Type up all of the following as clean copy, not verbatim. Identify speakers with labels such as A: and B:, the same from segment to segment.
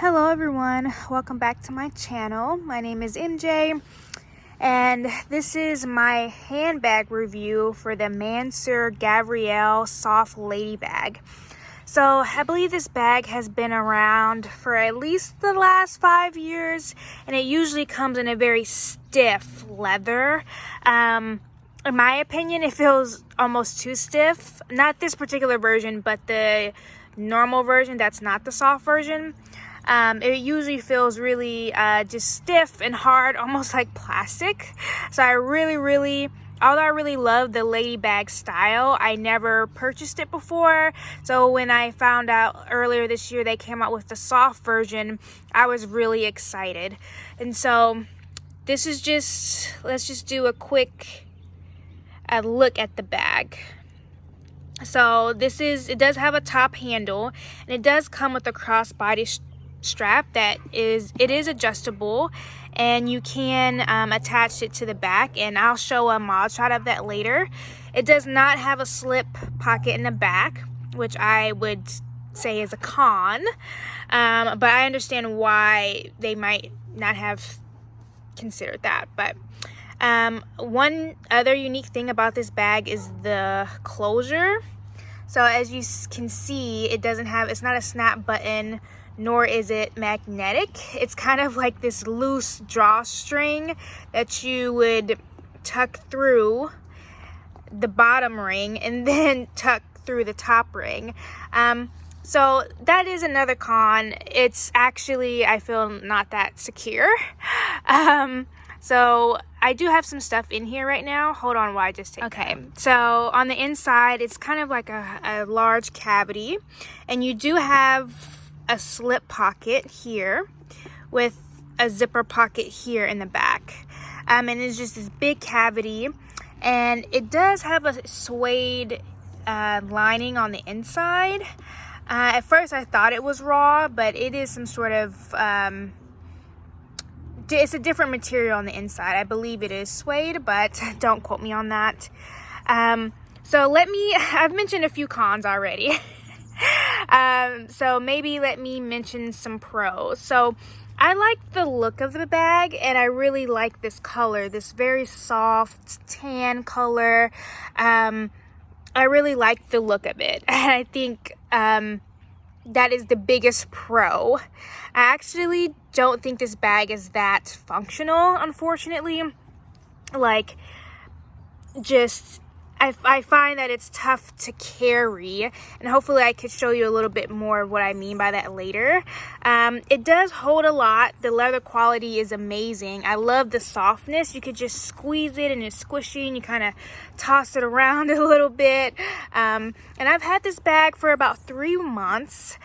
A: Hello everyone, welcome back to my channel. My name is MJ and this is my handbag review for the Mansur Gavriel Soft Lady Bag. So I believe this bag has been around for at least the last 5 years, and it usually comes in a very stiff leather. In my opinion, it feels almost too stiff. Not this particular version, but the normal version that's not the soft version. It usually feels really just stiff and hard, almost like plastic. So although I really love the lady bag style, I never purchased it before. So when I found out earlier this year they came out with the soft version, I was really excited. And so this is let's just do a quick look at the bag. So it does have a top handle, and it does come with a crossbody strap it is adjustable, and you can attach it to the back, and I'll show a mod shot of that later. It does not have a slip pocket in the back, which I would say is a con, but I understand why they might not have considered that. But one other unique thing about this bag is the closure. So as you can see, it's not a snap button, nor is it magnetic. It's kind of like this loose drawstring that you would tuck through the bottom ring and then tuck through the top ring. So that is another con. It's actually, I feel, not that secure. So I do have some stuff in here right now. Hold on while I just take Okay, so on the inside, it's kind of like a large cavity, and you do have a slip pocket here with a zipper pocket here in the back. And it's just this big cavity, and it does have a suede lining on the inside. At first I thought it was raw, but it is some sort of it's a different material on the inside. I believe it is suede, but don't quote me on that. So I've mentioned a few cons already. So maybe let me mention some pros. So I like the look of the bag, and I really like this color, this very soft tan color. I really like the look of it, and I think that is the biggest pro. I actually don't think this bag is that functional, unfortunately. Like, I find that it's tough to carry, and hopefully I could show you a little bit more of what I mean by that later. It does hold a lot. The leather quality is amazing. I love the softness. You could just squeeze it and it's squishy, and you kind of toss it around a little bit. And I've had this bag for about 3 months.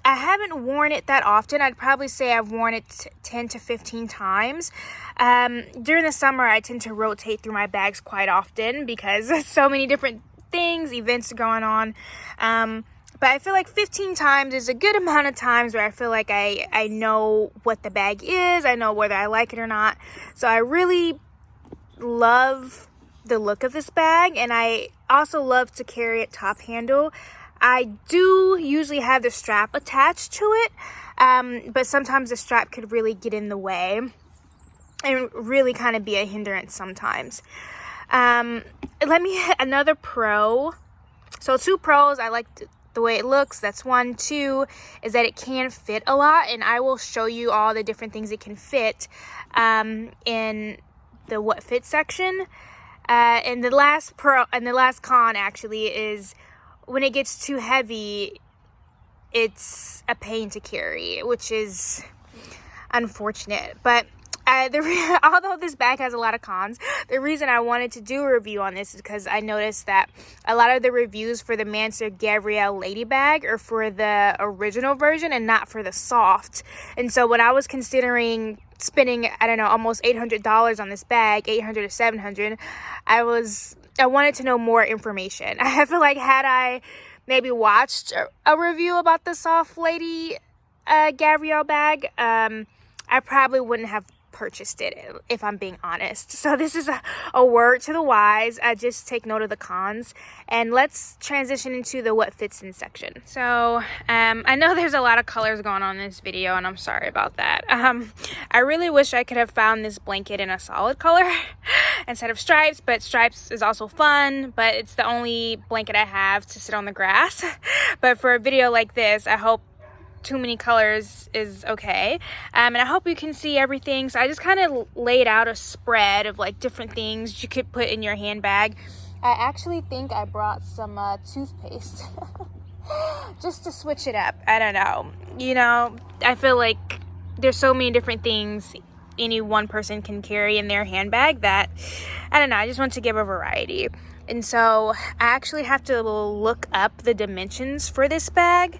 A: I haven't worn it that often. I'd probably say I've worn it 10 to 15 times. During the summer, I tend to rotate through my bags quite often because there's so many different events going on. But I feel like 15 times is a good amount of times where I feel like I know what the bag is. I know whether I like it or not. So I really love the look of this bag, and I also love to carry it top handle. I do usually have the strap attached to it, but sometimes the strap could really get in the way and really kind of be a hindrance sometimes. Another pro. So 2 pros: I like the way it looks. That's 1. 2 is that it can fit a lot, and I will show you all the different things it can fit in the what fit section. And the last con actually is when it gets too heavy, it's a pain to carry, which is unfortunate. But although this bag has a lot of cons, the reason I wanted to do a review on this is because I noticed that a lot of the reviews for the Mansur Gavriel Lady Bag are for the original version and not for the soft. And so when I was considering spending, I don't know, almost $800 on this bag, $800 to $700, I wanted to know more information. I feel like had I maybe watched a review about the soft lady Gavriel bag, I probably wouldn't have purchased it, if I'm being honest. So this is a word to the wise. Just take note of the cons, and let's transition into the what fits in section. So I know there's a lot of colors going on in this video, and I'm sorry about that. I really wish I could have found this blanket in a solid color instead of stripes, but stripes is also fun, but it's the only blanket I have to sit on the grass. But for a video like this, I hope too many colors is okay, and I hope you can see everything. So I just kind of laid out a spread of like different things you could put in your handbag. I actually think I brought some toothpaste just to switch it up. I don't know, you know, I feel like there's so many different things any one person can carry in their handbag that, I don't know, I just want to give a variety. And so I actually have to look up the dimensions for this bag,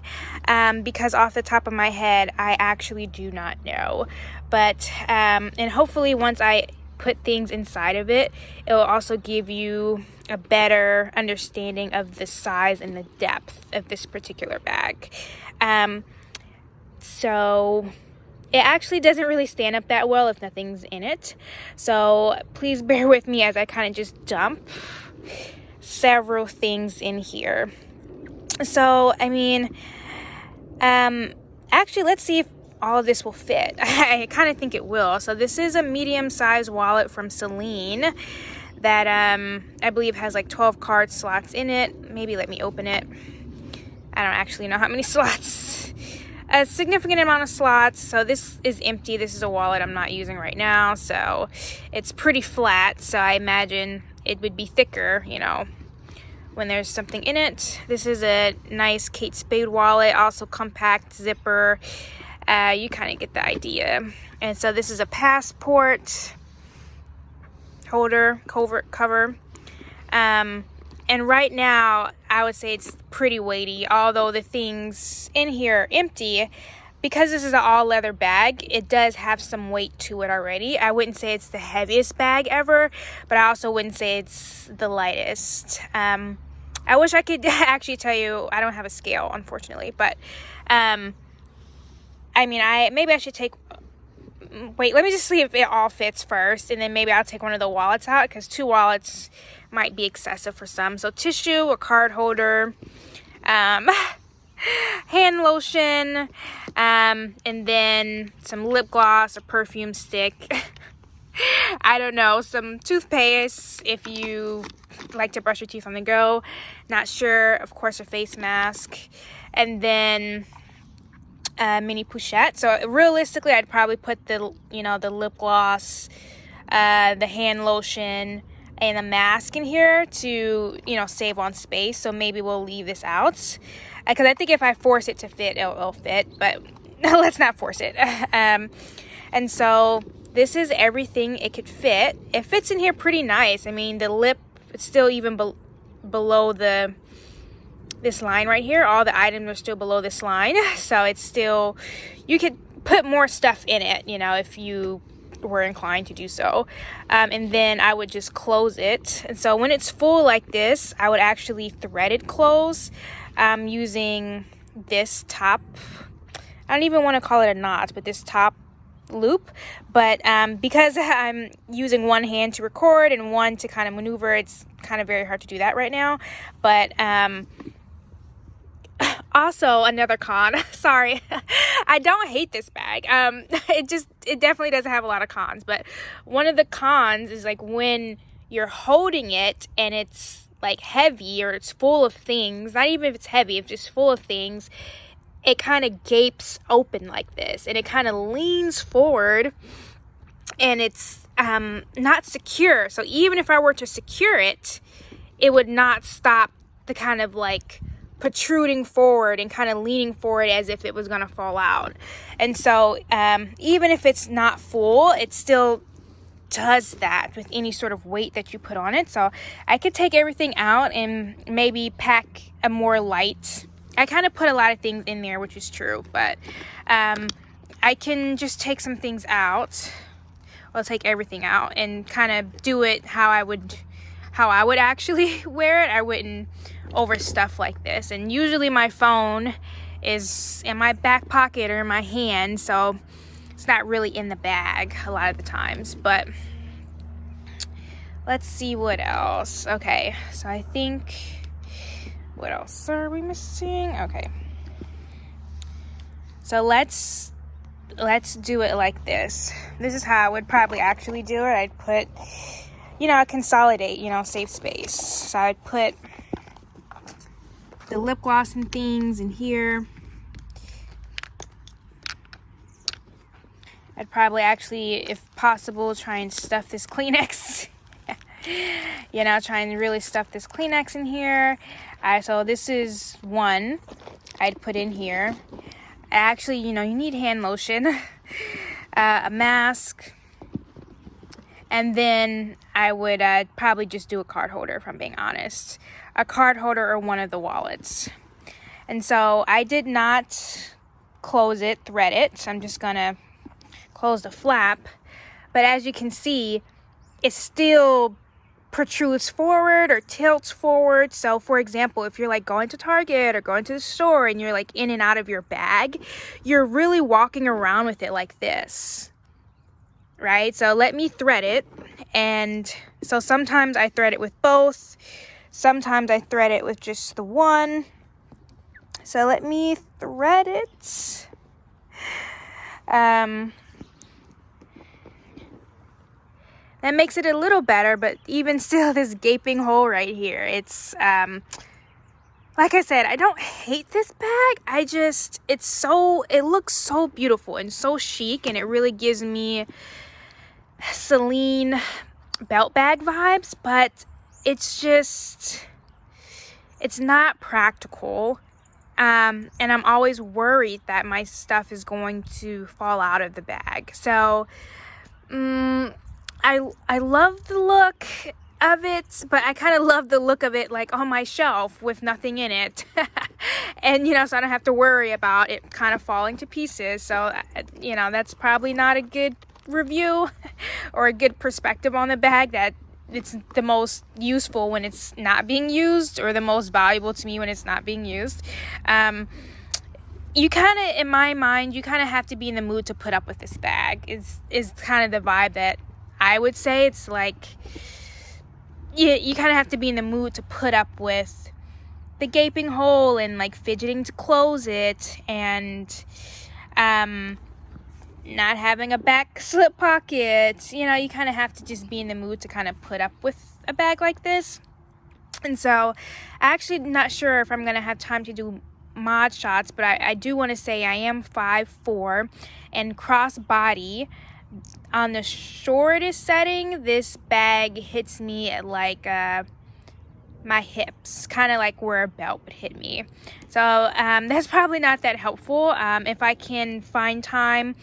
A: because off the top of my head, I actually do not know. But, and hopefully once I put things inside of it, it will also give you a better understanding of the size and the depth of this particular bag. So it actually doesn't really stand up that well if nothing's in it. So please bear with me as I kind of just dump several things in here. So I mean, actually, let's see if all of this will fit. I kind of think it will. So this is a medium-sized wallet from Celine that I believe has like 12 card slots in it. Maybe let me open it. I don't actually know how many slots. A significant amount of slots. So this is empty. This is a wallet I'm not using right now, so it's pretty flat. So I imagine it would be thicker, you know, when there's something in it. This is a nice Kate Spade wallet, also compact zipper. You kind of get the idea. And so this is a passport holder, covert cover. And right now, I would say it's pretty weighty, although the things in here are empty. Because this is an all leather bag, it does have some weight to it already. I wouldn't say it's the heaviest bag ever, but I also wouldn't say it's the lightest. I wish I could actually tell you. I don't have a scale, unfortunately, but I mean, maybe I should take, wait, let me just see if it all fits first, and then maybe I'll take one of the wallets out, because 2 wallets might be excessive for some. So tissue, a card holder, hand lotion, and then some lip gloss, a perfume stick, I don't know, some toothpaste if you like to brush your teeth on the go, not sure, of course a face mask, and then a mini pochette. So realistically, I'd probably put the, you know, the lip gloss, the hand lotion, and a mask in here to, you know, save on space. So maybe we'll leave this out, because I think if I force it to fit, it'll fit, but let's not force it. And so this is everything it could fit. It fits in here pretty nice. I mean, the lip, it's still even below this line right here. All the items are still below this line, so it's still, you could put more stuff in it, you know, if you were inclined to do so. And then I would just close it. And so when it's full like this, I would actually thread it close, using this top, I don't even want to call it a knot, but this top loop. But because I'm using one hand to record and one to kind of maneuver, it's kind of very hard to do that right now. But also another con, sorry, I don't hate this bag. It definitely doesn't have a lot of cons, but one of the cons is like when you're holding it and it's like heavy or it's full of things, not even if it's heavy, if it's just full of things, it kind of gapes open like this, and it kind of leans forward, and it's not secure. So even if I were to secure it, it would not stop the kind of like protruding forward and kind of leaning forward as if it was going to fall out. And so even if it's not full, it still does that with any sort of weight that you put on it. So I could take everything out and maybe pack a more light, I kind of put a lot of things in there, which is true, but I can just take some things out. I'll take everything out and kind of do it how I would actually wear it. I wouldn't overstuff like this. And usually my phone is in my back pocket or in my hand, so it's not really in the bag a lot of the times. But let's see what else. Okay, so I think, what else are we missing? Okay, so let's do it like this. This is how I would probably actually do it. I'd put, I'd consolidate, save space. So I'd put the lip gloss and things in here. I'd probably actually, if possible, try and stuff this Kleenex. Try and really stuff this Kleenex in here. So this is one I'd put in here. Actually, you need hand lotion, a mask, and then I would probably just do a card holder, if I'm being honest. A card holder or one of the wallets. And so I did not close it, thread it. So I'm just going to close the flap. But as you can see, it still protrudes forward or tilts forward. So for example, if you're like going to Target or going to the store and you're like in and out of your bag, you're really walking around with it like this, right? So let me thread it. And so sometimes I thread it with both, sometimes I thread it with just the one. So let me thread it. That makes it a little better, but even still, this gaping hole right here, it's like I said, I don't hate this bag. It looks so beautiful and so chic, and it really gives me Celine belt bag vibes, but it's not practical. And I'm always worried that my stuff is going to fall out of the bag. So I love the look of it, but I kind of love the look of it like on my shelf with nothing in it. And so I don't have to worry about it kind of falling to pieces. So that's probably not a good review or a good perspective on the bag, that it's the most useful when it's not being used, or the most valuable to me when it's not being used. You kind of, in my mind, you kind of have to be in the mood to put up with this bag, is kind of the vibe that I would say. It's like, you kind of have to be in the mood to put up with the gaping hole and like fidgeting to close it, and not having a back slip pocket. You kind of have to just be in the mood to kind of put up with a bag like this. And so I actually not sure if I'm gonna have time to do mod shots, but I do want to say I am 5'4", and cross body. On the shortest setting, this bag hits me at like my hips, kind of like where a belt would hit me. So that's probably not that helpful. If I can find time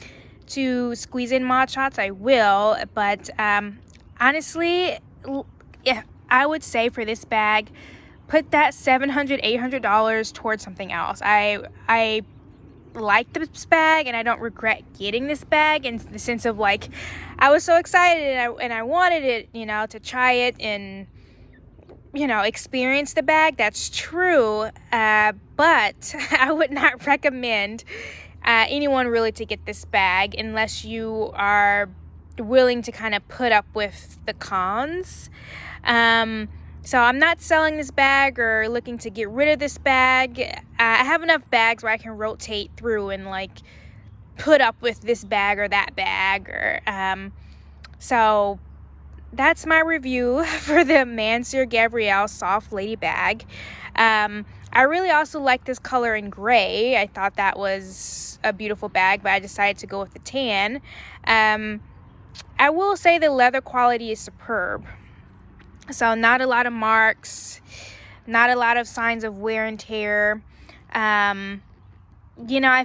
A: to squeeze in mod shots, I will. But honestly, yeah, I would say for this bag, put that $700, $800 towards something else. I like this bag, and I don't regret getting this bag, in the sense of like, I was so excited and I wanted it, to try it and experience the bag. That's true, but I would not recommend anyone really to get this bag unless you are willing to kind of put up with the cons. So I'm not selling this bag or looking to get rid of this bag. I have enough bags where I can rotate through and like put up with this bag or that bag, or so that's my review for the Mansur Gavriel Soft Lady Bag. I really also like this color in gray. I thought that was a beautiful bag, but I decided to go with the tan. I will say the leather quality is superb. So not a lot of marks, not a lot of signs of wear and tear. I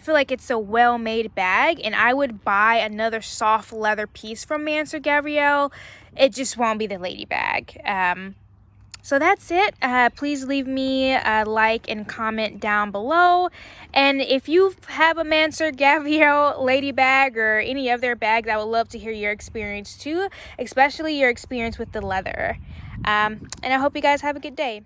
A: feel like it's a well-made bag, and I would buy another soft leather piece from Mansur Gavriel. It just won't be the lady bag. So that's it. Please leave me a like and comment down below. And if you have a Mansur Gavriel lady bag or any of their bags, I would love to hear your experience too, especially your experience with the leather. And I hope you guys have a good day.